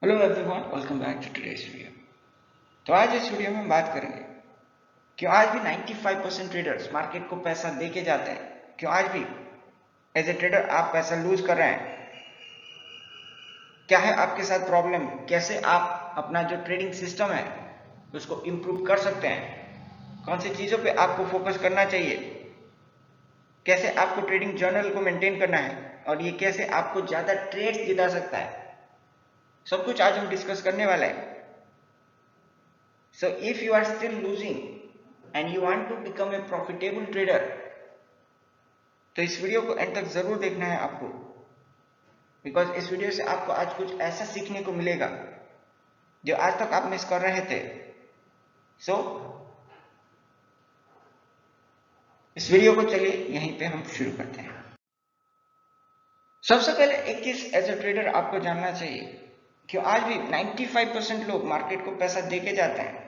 Hello everyone, welcome back to today's video. तो आज इस वीडियो में हम बात करेंगे क्यों आज भी 95% ट्रेडर्स मार्केट को पैसा दे के जाते हैं। क्यों आज भी एज ए ट्रेडर आप पैसा लूज कर रहे हैं। क्या है आपके साथ प्रॉब्लम, कैसे आप अपना जो ट्रेडिंग सिस्टम है उसको इम्प्रूव कर सकते हैं, कौन सी चीज़ों पे आपको फोकस करना चाहिए, कैसे आपको ट्रेडिंग जर्नल को मेंटेन करना है और ये कैसे आपको ज़्यादा ट्रेड्स जिता सकता है, सब कुछ आज हम डिस्कस करने वाले हैं। So if you are still losing and you want to become a profitable trader, तो इस वीडियो को एंड तक जरूर देखना है आपको, बिकॉज इस वीडियो से आपको आज कुछ ऐसा सीखने को मिलेगा जो आज तक आप मिस कर रहे थे। सो इस वीडियो को चलिए यहीं पे हम शुरू करते हैं। सबसे पहले एक चीज एज अ ट्रेडर आपको जानना चाहिए कि आज भी 95% लोग मार्केट को पैसा दे के जाते हैं,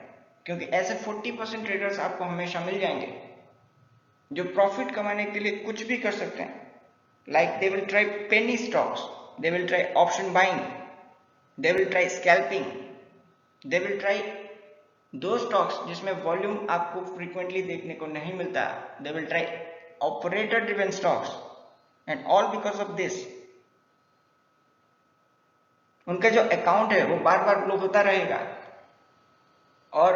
क्योंकि ऐसे 40% ट्रेडर्स आपको हमेशा मिल जाएंगे जो प्रॉफिट कमाने के लिए कुछ भी कर सकते हैं। Like they will try penny stocks, they will try option buying, they will try scalping, they will try दो स्टॉक्स जिसमें वॉल्यूम आपको फ्रीक्वेंटली देखने को नहीं मिलता। They will try operator driven stocks and all because of this उनका जो account है वो बार बार ग्लो होता रहेगा। और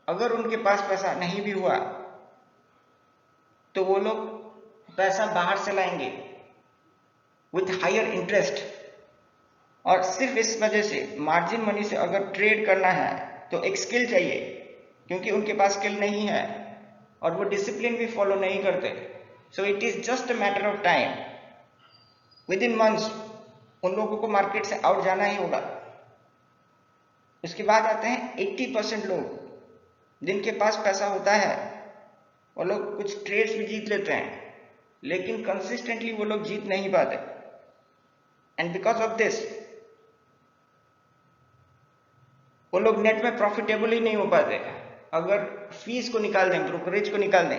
अगर उनके पास पैसा नहीं भी हुआ तो वो लोग पैसा बाहर से लाएंगे विथ हायर इंटरेस्ट। और सिर्फ इस वजह से मार्जिन मनी से अगर ट्रेड करना है तो एक स्किल चाहिए, क्योंकि उनके पास स्किल नहीं है और वो डिसिप्लिन भी फॉलो नहीं करते। So it is just a matter of time, with in months उन लोगों को मार्केट से आउट जाना ही होगा। उसके बाद आते हैं 80% लोग जिनके पास पैसा होता है। वो लोग कुछ ट्रेड्स भी जीत लेते हैं, लेकिन कंसिस्टेंटली वो लोग जीत नहीं पाते। एंड बिकॉज ऑफ दिस वो लोग नेट में प्रॉफिटेबल ही नहीं हो पाते। अगर फीस को निकाल दें, ब्रोकरेज को निकाल दें,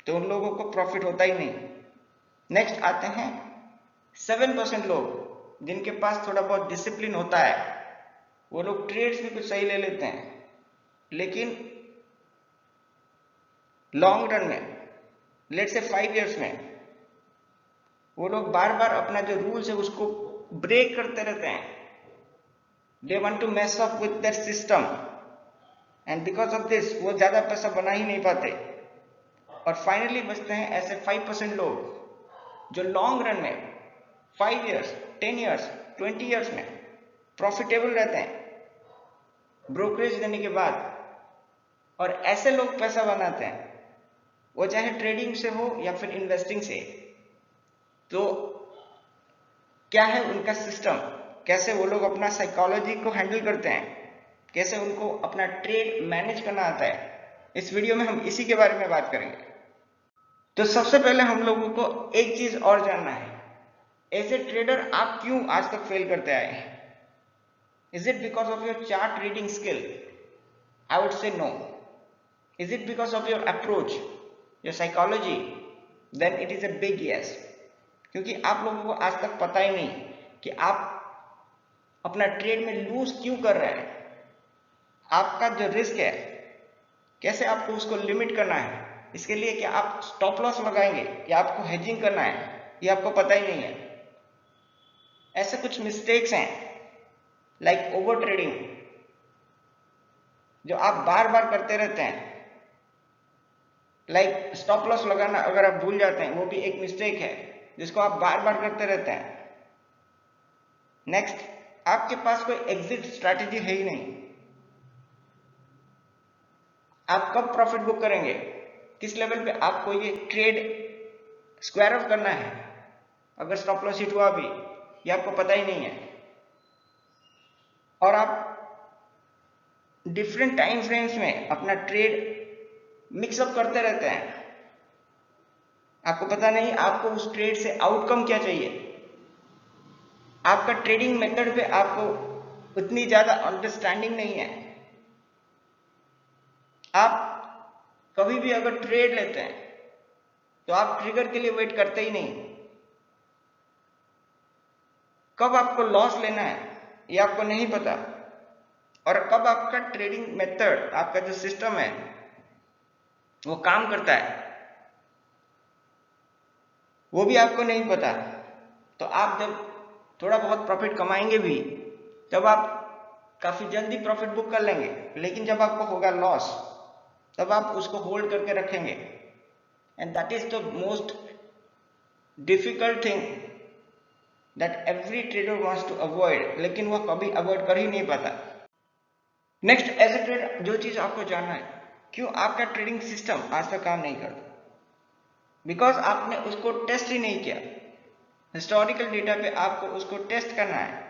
तो उन लोगों को प्रॉफिट होता ही नहीं। नेक्स्ट आते हैं 7% लोग जिनके पास थोड़ा बहुत डिसिप्लिन होता है। वो लोग ट्रेड्स भी कुछ सही ले लेते हैं, लेकिन लॉन्ग रन में, लेट से 5 इयर्स में, वो लोग बार बार अपना जो रूल्स है उसको ब्रेक करते रहते हैं। They want to mess up with that system and because of this वो ज्यादा पैसा बना ही नहीं पाते। और फाइनली बचते हैं ऐसे 5% लोग जो लॉन्ग रन में 5 इयर्स, 10 इयर्स, 20 इयर्स में प्रॉफिटेबल रहते हैं ब्रोकरेज देने के बाद। और ऐसे लोग पैसा बनाते हैं, वो चाहे ट्रेडिंग से हो या फिर इन्वेस्टिंग से। तो क्या है उनका सिस्टम, कैसे वो लोग अपना साइकोलॉजी को हैंडल करते हैं, कैसे उनको अपना ट्रेड मैनेज करना आता है, इस वीडियो में हम इसी के बारे में बात करेंगे। तो सबसे पहले हम लोगों को एक चीज और जानना है, एज ए ट्रेडर आप क्यों आज तक फेल करते आए हैं। Is it because of your chart reading skill? I would say no. Is it because of your approach, your psychology? Then it is a big yes. क्योंकि आप लोगों को आज तक पता ही नहीं कि आप अपना ट्रेड में लूज क्यों कर रहे हैं। आपका जो रिस्क है कैसे आपको उसको लिमिट करना है, इसके लिए क्या आप स्टॉप लॉस लगाएंगे या आपको हेजिंग करना है, ये आपको पता ही नहीं है। ऐसे कुछ मिस्टेक्स हैं लाइक ओवर ट्रेडिंग जो आप बार बार करते रहते हैं। लाइक स्टॉप लॉस लगाना अगर आप भूल जाते हैं, वो भी एक मिस्टेक है जिसको आप बार बार करते रहते हैं। नेक्स्ट, आपके पास कोई एग्जिट स्ट्रैटेजी है ही नहीं। आप कब प्रॉफिट बुक करेंगे, किस लेवल पे आपको ये ट्रेड स्क्वायर ऑफ करना है, अगर स्टॉप लॉस हिट हुआ भी, ये आपको पता ही नहीं है। और आप डिफरेंट टाइम फ्रेम्स में अपना ट्रेड मिक्सअप करते रहते हैं। आपको पता नहीं आपको उस ट्रेड से आउटकम क्या चाहिए। आपका ट्रेडिंग मेथड पे आपको उतनी ज्यादा अंडरस्टैंडिंग नहीं है। आप कभी भी अगर ट्रेड लेते हैं तो आप ट्रिगर के लिए वेट करते ही नहीं। कब आपको लॉस लेना है ये आपको नहीं पता, और कब आपका ट्रेडिंग मेथड, आपका जो सिस्टम है वो काम करता है वो भी आपको नहीं पता। तो आप जब थोड़ा बहुत प्रॉफिट कमाएंगे भी, तब आप काफी जल्दी प्रॉफिट बुक कर लेंगे, लेकिन जब आपको होगा लॉस, तब आप उसको होल्ड करके रखेंगे। And that is the most difficult thing that every trader wants to avoid, लेकिन वह कभी अवॉइड कर ही नहीं पाता। नेक्स्ट, एज ए ट्रेडर जो चीज आपको जानना है, क्यों आपका ट्रेडिंग सिस्टम आज तक काम नहीं करता? बिकॉज आपने उसको टेस्ट ही नहीं किया। हिस्टोरिकल डेटा पे आपको उसको टेस्ट करना है।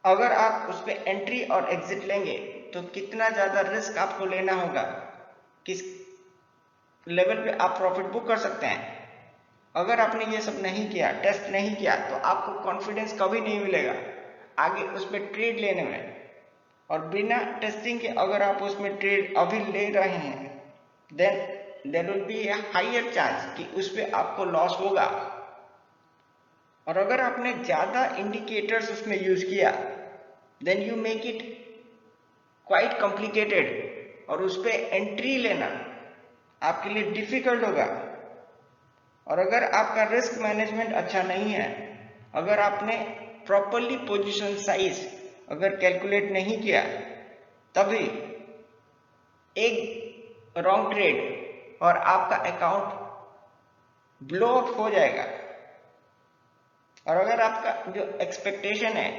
अगर आप उस पर एंट्री और एग्जिट लेंगे तो कितना ज्यादा रिस्क आपको लेना होगा, किस लेवल पे आप प्रॉफिट बुक कर सकते हैं। अगर आपने ये सब नहीं किया, टेस्ट नहीं किया, तो आपको कॉन्फिडेंस कभी नहीं मिलेगा आगे उस पर ट्रेड लेने में। और बिना टेस्टिंग के अगर आप उसमें ट्रेड अभी ले रहे हैं, then there will be a higher chance कि उस पर आपको लॉस होगा। और अगर आपने ज्यादा इंडिकेटर्स उसमें यूज किया, then you make it quite complicated, और उस पर एंट्री लेना आपके लिए डिफिकल्ट होगा। और अगर आपका रिस्क मैनेजमेंट अच्छा नहीं है, अगर आपने प्रॉपरली पोजीशन साइज अगर कैलकुलेट नहीं किया, तभी एक रॉन्ग ट्रेड और आपका अकाउंट ब्लो अप हो जाएगा। और अगर आपका जो एक्सपेक्टेशन है,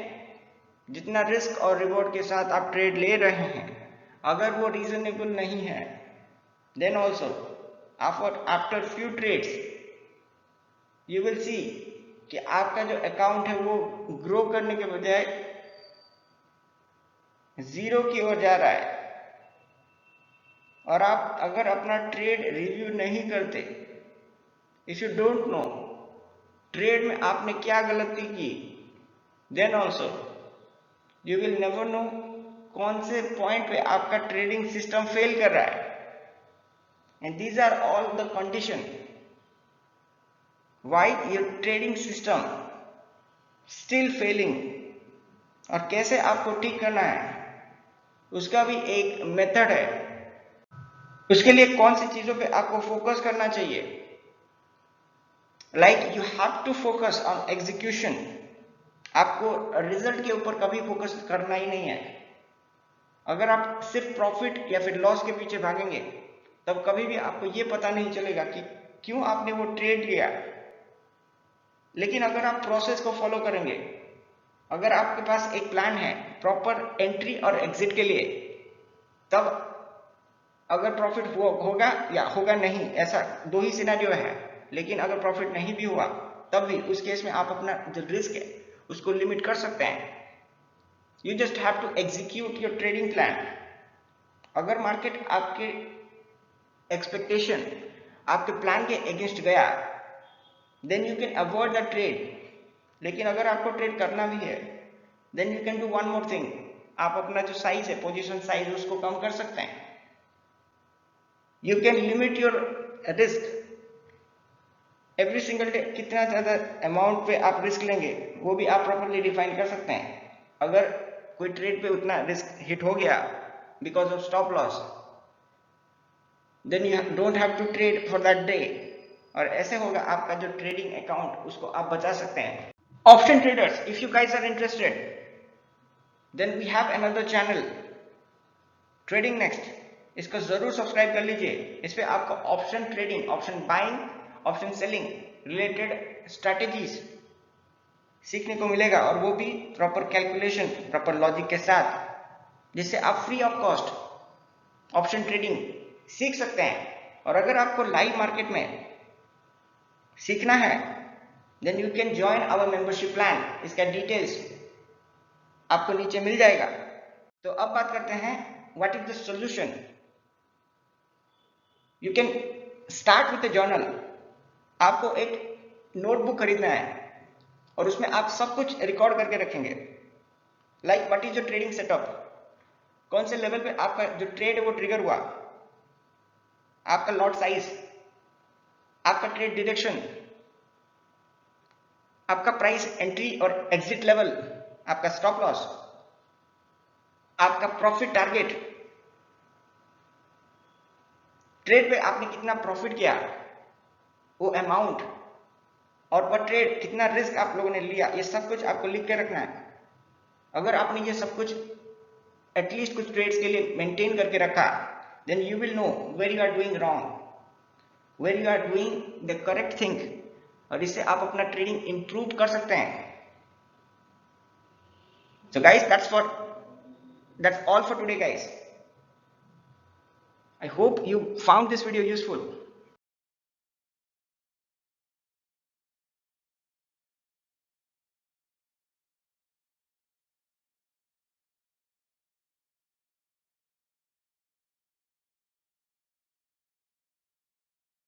जितना रिस्क और रिवॉर्ड के साथ आप ट्रेड ले रहे हैं, अगर वो रीजनेबल नहीं है, then also after few trades you will see कि आपका जो अकाउंट है वो ग्रो करने के बजाय जीरो की ओर जा रहा है। और आप अगर अपना ट्रेड रिव्यू नहीं करते, if you don't know trade में आपने क्या गलती की, then also you will never know कौन से पॉइंट पे आपका ट्रेडिंग सिस्टम फेल कर रहा है। And these are all the condition why your trading system still failing. और कैसे आपको ठीक करना है, उसका भी एक मेथड है। उसके लिए कौन सी चीजों पे आपको फोकस करना चाहिए, like you have to focus on execution. आपको रिजल्ट के ऊपर कभी फोकस करना ही नहीं है। अगर आप सिर्फ प्रॉफिट या फिर लॉस के पीछे भागेंगे, तब कभी भी आपको ये पता नहीं चलेगा कि क्यों आपने वो ट्रेड लिया। लेकिन अगर आप प्रोसेस को फॉलो करेंगे, अगर आपके पास एक प्लान है प्रॉपर एंट्री और एग्जिट के लिए, तब अगर प्रॉफिट होगा या होगा नहीं, ऐसा दो ही सिनेरियो है। लेकिन अगर प्रॉफिट नहीं भी हुआ, तब भी उस केस में आप अपना जो रिस्क है उसको लिमिट कर सकते हैं। You just have to execute your trading plan. अगर मार्केट आपके एक्सपेक्टेशन, आपके प्लान के अगेंस्ट गया, then you can avoid the trade. लेकिन अगर आपको ट्रेड करना भी है, then you can do one more thing. आप अपना जो साइज है, पोजीशन साइज, उसको कम कर सकते हैं। You can limit your risk every single day. कितना ज्यादा अमाउंट पे आप रिस्क लेंगे, वो भी आप प्रॉपरली डिफाइन कर सकते हैं। अगर कोई ट्रेड पे उतना रिस्क हिट हो गया because of stop loss, then you don't have to trade for that day. और ऐसे होगा आपका जो ट्रेडिंग अकाउंट, उसको आप बचा सकते हैं। Option traders, if you guys are interested, then we have another channel, trading next. इसको जरूर सब्सक्राइब कर लीजिए। इस पे आपको option trading, option buying, option selling related strategies सीखने को मिलेगा, और वो भी प्रॉपर कैलकुलेशन, प्रॉपर लॉजिक के साथ, जिससे आप free of cost option trading सीख सकते हैं। और अगर आपको लाइव मार्केट में सीखना है, then you can join our membership plan. इसका डिटेल्स आपको नीचे मिल जाएगा। तो अब बात करते हैं what is the solution. You can start with a journal. आपको एक नोटबुक खरीदना है और उसमें आप सब कुछ रिकॉर्ड करके रखेंगे, like what is your trading setup, कौन से लेवल पे आपका जो ट्रेड है वो ट्रिगर हुआ, आपका लॉट साइज, आपका ट्रेड डिरेक्शन, आपका प्राइस एंट्री और एग्जिट लेवल, आपका स्टॉप लॉस, आपका प्रॉफिट टारगेट, ट्रेड पे आपने कितना प्रॉफिट किया, वो अमाउंट, और पर ट्रेड कितना रिस्क आप लोगों ने लिया, ये सब कुछ आपको लिख के रखना है। अगर आपने ये सब कुछ एटलीस्ट कुछ ट्रेड्स के लिए मेंटेन करके रखा, then you will know where you are doing wrong, where you are doing the correct thing, और इससे आप अपना ट्रेडिंग इंप्रूव कर सकते हैं। So guys, that's all for today guys. I hope you found this video useful.